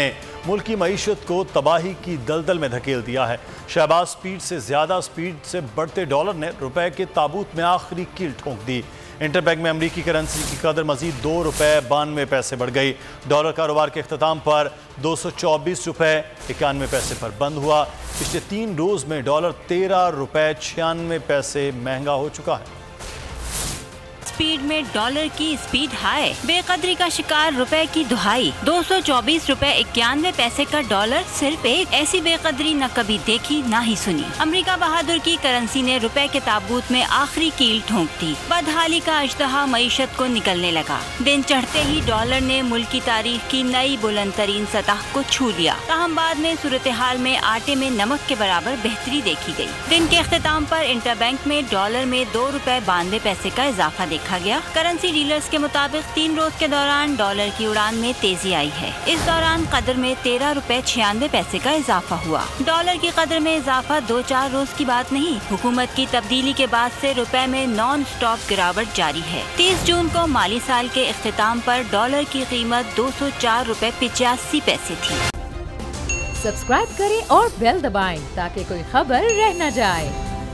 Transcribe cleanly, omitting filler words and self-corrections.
ने मुल्क की मईशत को तबाही की दलदल में धकेल दिया है। शहबाज स्पीड से ज्यादा स्पीड से बढ़ते डॉलर ने रुपए के ताबूत में आखिरी कील ठोंक दी। इंटरबैंक में अमरीकी करेंसी की कदर मजीद ₹2.92 बढ़ गई। डॉलर कारोबार के अख्ताम पर ₹224.91 पर बंद हुआ। पिछले 3 रोज में डॉलर ₹13.96 महंगा हो चुका है। स्पीड में डॉलर की स्पीड हाई, बेकदरी का शिकार रुपए की दुहाई। ₹224.91 का डॉलर सिर्फ एक ऐसी बेकदरी न कभी देखी ना ही सुनी। अमेरिका बहादुर की करेंसी ने रुपए के ताबूत में आखिरी कील ठोंक दी। बदहाली का अजदहा मईशत को निकलने लगा। दिन चढ़ते ही डॉलर ने मुल्क की तारीख की नई बुलंद तरीन सतह को छू लिया। ताहम बाद में सूरत हाल में आटे में नमक के बराबर बेहतरी देखी गयी। दिन के अख्ताम पर इंटरबैंक में डॉलर में ₹2.92 का इजाफा देखा गया। करेंसी डीलर्स के मुताबिक 3 रोज के दौरान डॉलर की उड़ान में तेजी आई है। इस दौरान कदर में ₹13.96 का इजाफा हुआ। डॉलर की कदर में इजाफा 2-4 रोज की बात नहीं, हुकूमत की तब्दीली के बाद से रुपए में नॉन स्टॉप गिरावट जारी है। 30 जून को माली साल के इख्तिताम पर डॉलर की कीमत ₹204.85 थी। सब्सक्राइब करें और बेल दबाएं ताकि कोई खबर रह न जाए।